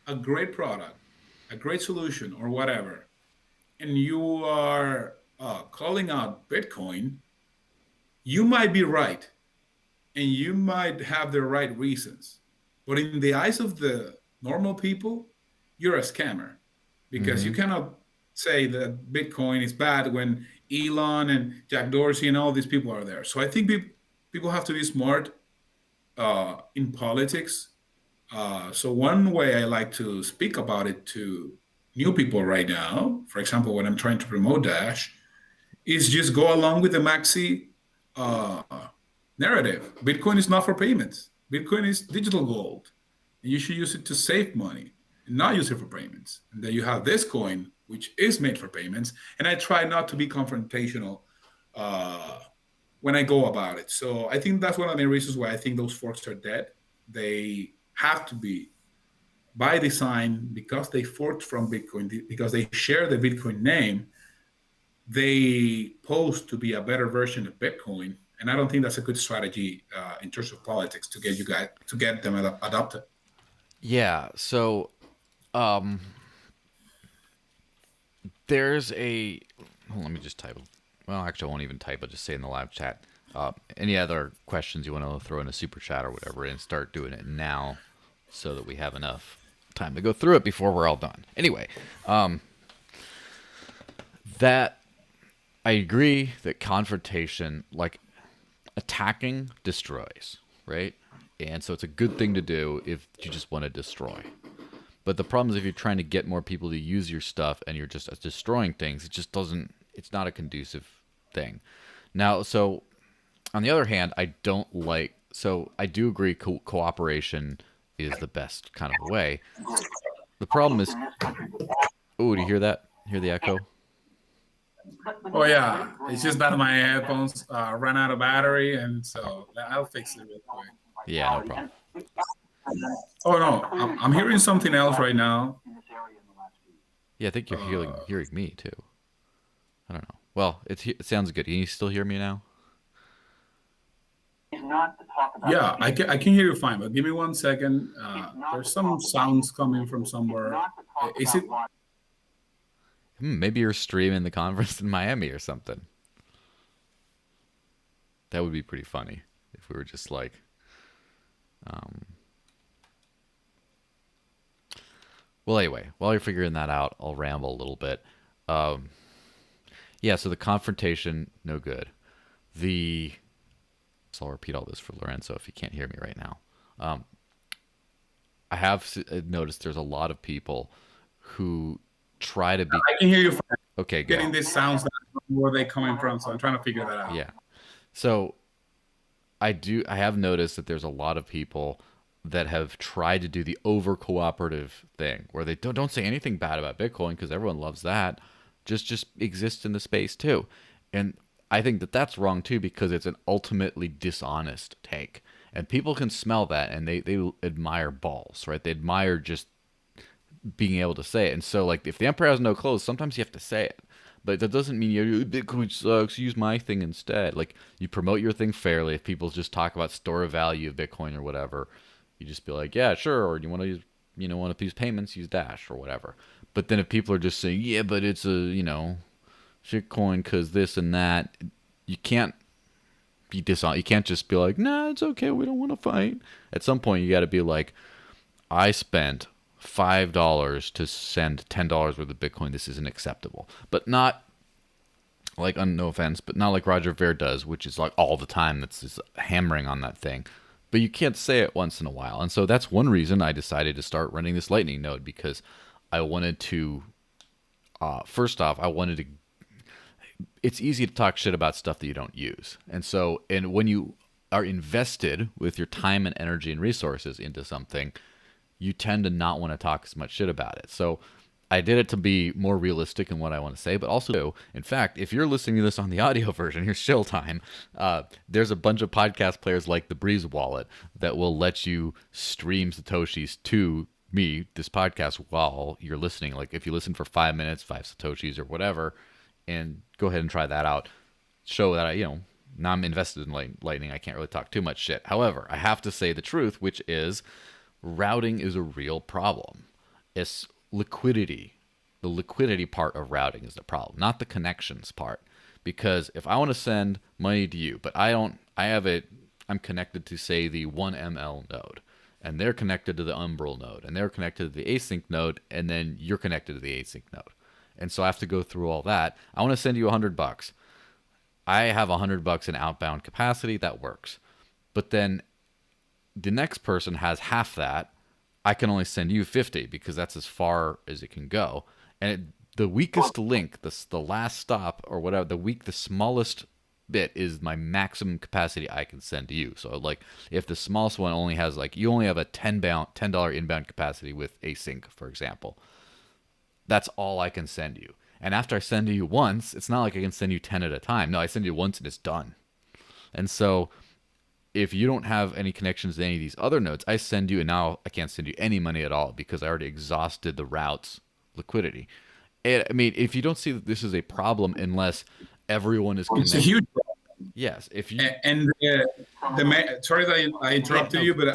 a great product, a great solution, or whatever, and you are calling out Bitcoin, you might be right and you might have the right reasons. But in the eyes of the normal people, you're a scammer because you Hmm. cannot say that Bitcoin is bad when Elon and Jack Dorsey and all these people are there. So I think people have to be smart in politics. So one way I like to speak about it to new people right now, for example, when I'm trying to promote Dash, is just go along with the maxi uh, narrative. Bitcoin is not for payments. Bitcoin is digital gold. And you should use it to save money and not use it for payments. And then you have this coin, which is made for payments. And I try not to be confrontational uh, when I go about it. So I think that's one of the reasons why I think those forks are dead. They have to be by design because they forked from Bitcoin, because they share the Bitcoin name, they pose to be a better version of Bitcoin, and I don't think that's a good strategy in terms of politics to get you guys to get them adopted. Yeah. So, um, there's a. Well, let me just type. Well, actually, I won't even type. I'll just say in the live chat. Any other questions you want to throw in a super chat or whatever, and start doing it now, so that we have enough time to go through it before we're all done. Anyway, that I agree that confrontation, like attacking, destroys, right? And so it's a good thing to do if you just want to destroy. But the problem is if you're trying to get more people to use your stuff and you're just destroying things, it just doesn't, it's not a conducive thing. Now, so on the other hand, I don't like, so I do agree cooperation is the best kind of way. The problem is, oh, do you hear that? Hear the echo? Oh yeah, it's just that my headphones ran out of battery, and so I'll fix it real quick. Yeah, no problem. Oh no, I'm hearing something else right now. Yeah, I think you're Uh, hearing me too. I don't know. Well, it sounds good. Can you still hear me now? yeah, I can hear you fine, but give me 1 second. There's some sounds coming from somewhere. Is it? Maybe you're streaming the conference in Miami or something. That would be pretty funny if we were just like, um, well, anyway, while you're figuring that out, I'll ramble a little bit. Um, yeah, so the confrontation, no good. The, so I'll repeat all this for Lorenzo if you can't hear me right now. Um, I have noticed there's a lot of people who try to be, I can hear you fine. okay, good. Getting these sounds, where are they coming from? So I'm trying to figure that out. Yeah. So I have noticed that there's a lot of people that have tried to do the over cooperative thing where they don't say anything bad about Bitcoin because everyone loves that. Just exist in the space too. And I think that that's wrong too, because it's an ultimately dishonest take. And people can smell that, and they admire balls, right? They admire just being able to say it. And so, like, if the emperor has no clothes, sometimes you have to say it. But that doesn't mean Bitcoin sucks. Use my thing instead. Like, you promote your thing fairly. If people just talk about store of value of Bitcoin or whatever, you just be like, yeah, sure. Or you want to use, want to use payments, use Dash or whatever. But then if people are just saying, yeah, but it's a, shitcoin because this and that, you can't be dishonest. You can't just be like, nah, it's okay. We don't want to fight. At some point, you got to be like, I spent $5 to send $10 worth of Bitcoin. This isn't acceptable. But not like, no offense, but not like Roger Ver does, which is like all the time. That's just hammering on that thing. But you can't say it once in a while. And so that's one reason I decided to start running this Lightning node, because I wanted to, first off, I wanted to, it's easy to talk shit about stuff that you don't use. And so, and when you are invested with your time and energy and resources into something, you tend to not want to talk as much shit about it. So I did it to be more realistic in what I want to say, but also, in fact, if you're listening to this on the audio version, here's chill time. There's a bunch of podcast players like the Breeze Wallet that will let you stream Satoshis to me, this podcast, while you're listening. Like, if you listen for 5 minutes, 5 Satoshis or whatever, and go ahead and try that out. Show that now I'm invested in Lightning. I can't really talk too much shit. However, I have to say the truth, which is routing is a real problem. It's liquidity. The liquidity part of routing is the problem, not the connections part. Because if I want to send money to you, but I'm connected to, say, the 1ML node, and they're connected to the Umbrel node, and they're connected to the async node, and then you're connected to the async node. And so I have to go through all that. I want to send you $100. I have $100 in outbound capacity. That works. But then the next person has half that. I can only send you 50 because that's as far as it can go. And the weakest link, the last stop or whatever, the smallest bit is my maximum capacity I can send to you. So like, if the smallest one only has you only have a $10 inbound capacity with async, for example, that's all I can send you. And after I send you once, it's not like I can send you 10 at a time. No, I send you once and it's done. And so if you don't have any connections to any of these other nodes, I send you, and now I can't send you any money at all because I already exhausted the route's liquidity. And, I mean, if you don't see that this is a problem unless everyone is connected. It's a huge problem. Yes. If you sorry that I interrupted you, but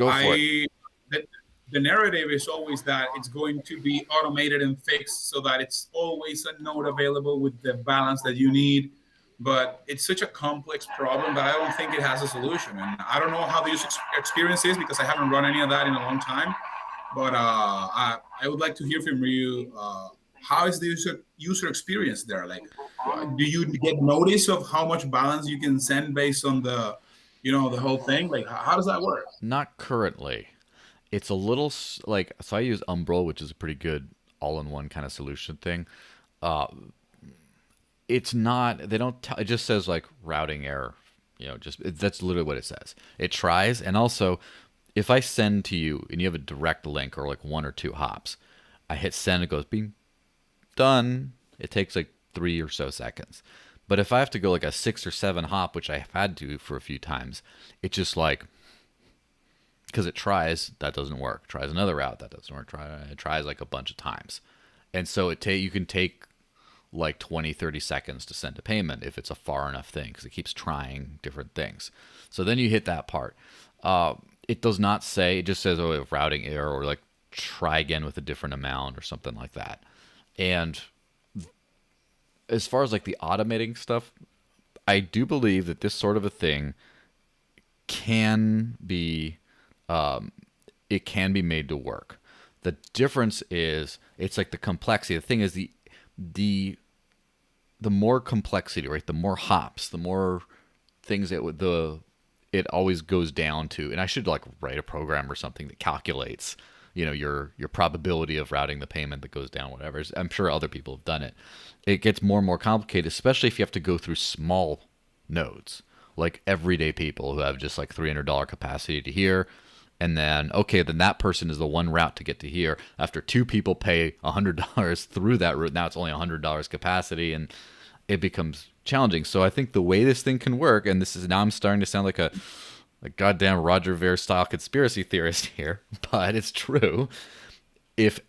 the narrative is always that it's going to be automated and fixed so that it's always a node available with the balance that you need. But it's such a complex problem that I don't think it has a solution. And I don't know how the user experience is because I haven't run any of that in a long time. But I would like to hear from you. How is the user experience there? Like, do you get notice of how much balance you can send based on the whole thing? Like, how does that work? Not currently. It's a little so I use Umbrel, which is a pretty good all-in-one kind of solution thing. It's not, it just says routing error, that's literally what it says. It tries. And also, if I send to you and you have a direct link or 1 or 2 hops, I hit send, it goes bing, done. It takes 3 or so seconds. But if I have to go a 6 or 7 hop, which I've had to for a few times, it just because it tries, that doesn't work. Tries another route, that doesn't work. It tries a bunch of times. And so you can take 20, 30 seconds to send a payment if it's a far enough thing, because it keeps trying different things. So then you hit that part. It does not say, it just says, routing error, or try again with a different amount or something like that. And as far as the automating stuff, I do believe that this sort of a thing can be it can be made to work. The difference is it's the complexity. The thing is the more complexity, right? The more hops, the more things it always goes down to. And I should write a program or something that calculates, your probability of routing the payment that goes down, whatever. I'm sure other people have done it. It gets more and more complicated, especially if you have to go through small nodes, like everyday people who have just $300 capacity to here. And then, then that person is the one route to get to here. After 2 people pay $100 through that route, now it's only $100 capacity. And it becomes challenging. So I think the way this thing can work, and this is now I'm starting to sound like a goddamn Roger Ver style conspiracy theorist here, but it's true. If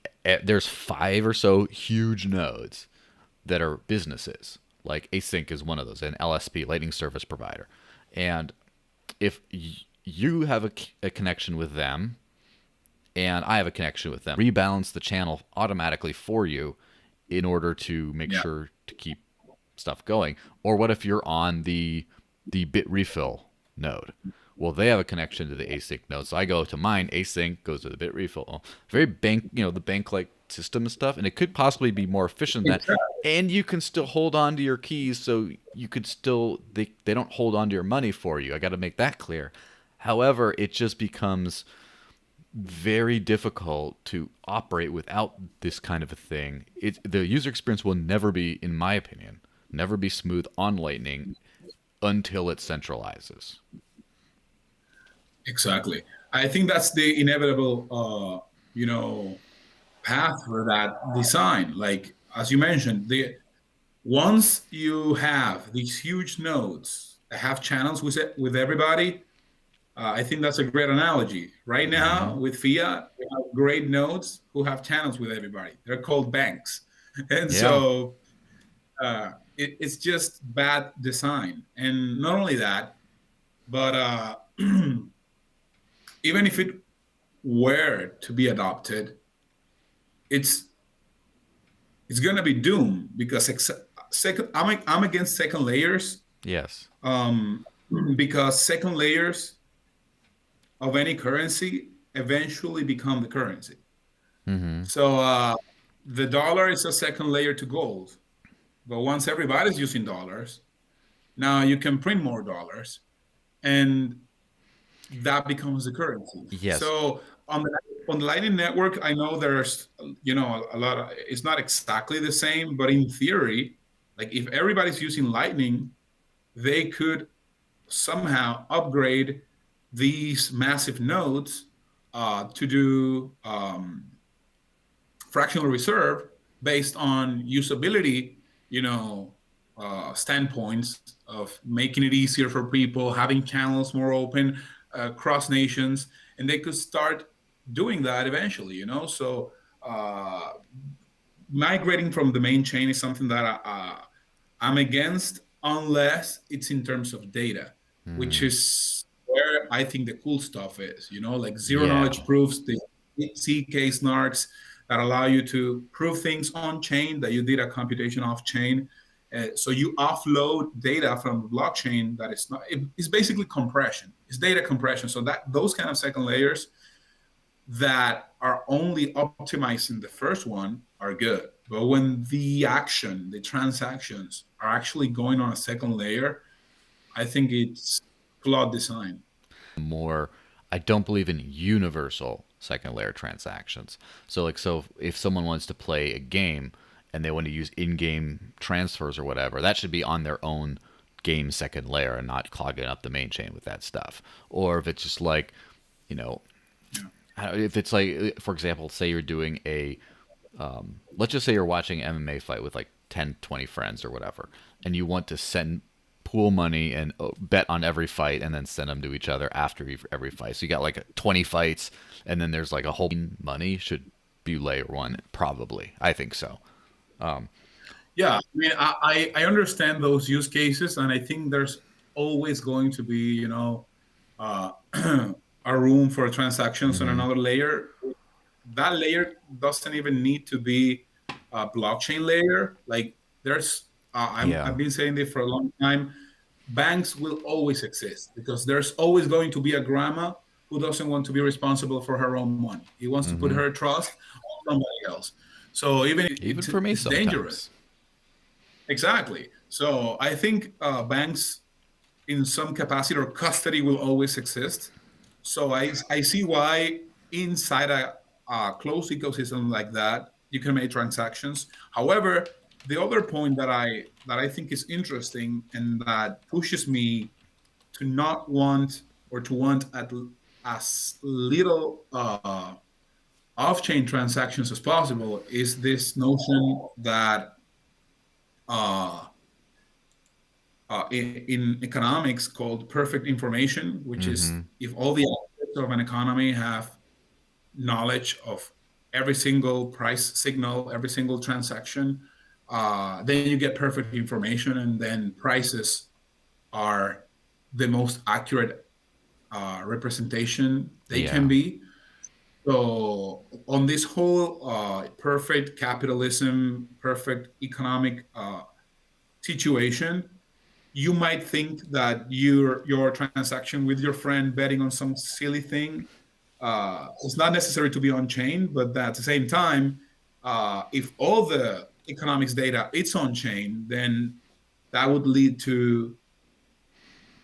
there's 5 or so huge nodes that are businesses, like Async is one of those, an LSP, Lightning Service Provider, and if you have a connection with them and I have a connection with them, rebalance the channel automatically for you in order to make Yeah. sure to keep stuff going. Or what if you're on the bit refill node? Well, they have a connection to the async node, so I go to mine. Async goes to the bit refill. Very bank, the bank like system and stuff, and it could possibly be more efficient than that. And you can still hold on to your keys, so you could still they don't hold on to your money for you. I got to make that clear. However, it just becomes very difficult to operate without this kind of a thing. The user experience will never be, in my opinion, never be smooth on Lightning until it centralizes. Exactly. I think that's the inevitable, path for that design. Like as you mentioned, the once you have these huge nodes that have channels with everybody, I think that's a great analogy. Right Mm-hmm. now with fiat, we have great nodes who have channels with everybody. They're called banks, and Yeah. so it's just bad design. And not only that, but even if it were to be adopted, it's it's gonna be doomed because second, I'm against second layers, Yes. um, because second layers of any currency eventually become the currency. Mm-hmm. So the dollar is a second layer to gold, but once everybody's using dollars, now you can print more dollars, and that becomes the currency. Yes. So on the Lightning Network, I know there's a lot of, it's not exactly the same, but in theory, like if everybody's using Lightning, they could somehow upgrade these massive nodes to do fractional reserve based on usability, standpoints of making it easier for people, having channels more open, cross nations, and they could start doing that eventually. So uh, migrating from the main chain is something that I'm against unless it's in terms of data, which Mm. is where I think the cool stuff is. Like zero Yeah. knowledge proofs, the CK snarks that allow you to prove things on chain that you did a computation off chain. So you offload data from the blockchain that is not. It's basically compression. It's data compression. So that those kind of second layers that are only optimizing the first one are good. But when the transactions are actually going on a second layer, I think it's flawed design. More, I don't believe in universal second layer transactions. So if someone wants to play a game and they want to use in-game transfers or whatever, that should be on their own game second layer and not clogging up the main chain with that stuff. Or if it's just like, you know, Yeah. if it's like, for example, say you're doing let's just say you're watching an MMA fight with like 10, 20 friends or whatever, and you want to send pool money and bet on every fight and then send them to each other after every fight. So you got like 20 fights, and then there's like a whole money should be layer one, probably. I think so. Yeah, I mean, I understand those use cases, and I think there's always going to be, uh, a room for transactions on Mm-hmm. another layer. That layer doesn't even need to be a blockchain layer. Like there's, Yeah. I've been saying this for a long time. Banks will always exist because there's always going to be a grandma who doesn't want to be responsible for her own money. He wants to put Mm-hmm. her trust on somebody else. So even Even for me it's dangerous. sometimes. Exactly. So I think banks in some capacity or custody will always exist. So I see why inside a closed ecosystem like that, you can make transactions. However, the other point that I think is interesting and that pushes me to not want or to want as little off-chain transactions as possible is this notion that uh, in economics called perfect information, which is Mm-hmm. if all the aspects of an economy have knowledge of every single price signal, every single transaction, then you get perfect information, and then prices are the most accurate representation they can Yeah. be. So on this whole perfect capitalism, perfect economic situation, you might think that your transaction with your friend betting on some silly thing is not necessary to be on chain, but at the same time, if all the economics data is on chain, then that would lead to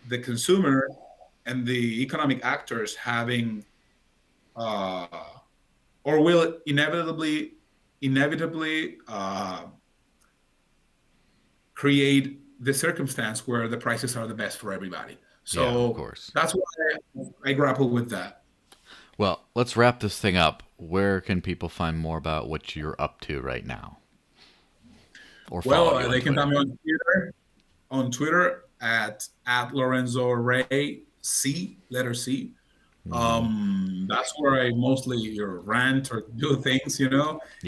the consumer and the economic actors having uh, or will inevitably create the circumstance where the prices are the best for everybody. Yeah, of So course. that's why I grapple with that. Well, let's wrap this thing up. Where can people find more about what you're up to right now, or follow Well, you on they can Twitter? find me on Twitter at Lorenzo Rey C, letter C. Mm-hmm. That's where I mostly rant or do things. Yeah.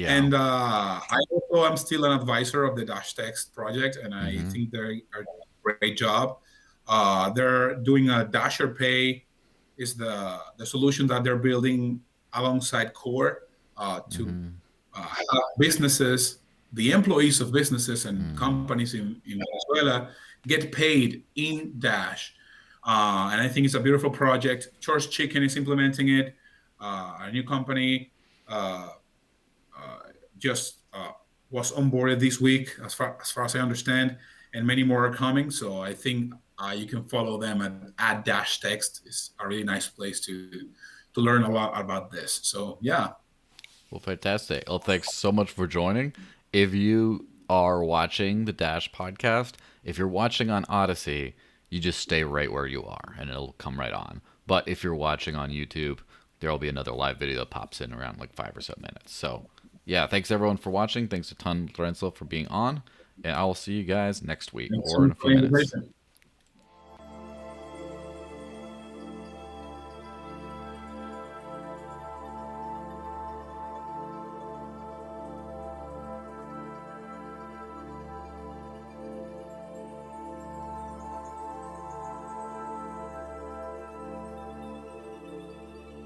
And I also am still an advisor of the Dash Text project, and I Mm-hmm. think they are doing a great job. They're doing a Dasher Pay is the solution that they're building alongside Core to Mm-hmm. help businesses, the employees of businesses and Mm. companies in Venezuela get paid in Dash. And I think it's a beautiful project. Church Chicken is implementing it. A new company uh, uh, just was onboarded this week, as far as I understand, and many more are coming. So I think you can follow them at Dash Text. It's a really nice place to learn a lot about this. So yeah, Well, fantastic. Well, thanks so much for joining. If you are watching the Dash podcast, if you're watching on Odyssey, you just stay right where you are and it'll come right on. But if you're watching on YouTube, there'll be another live video that pops in around like 5 or so minutes. So, yeah, thanks everyone for watching. Thanks a ton, Lorenzo, for being on. And I will see you guys next week thanks so or in much a for few the minutes. invitation.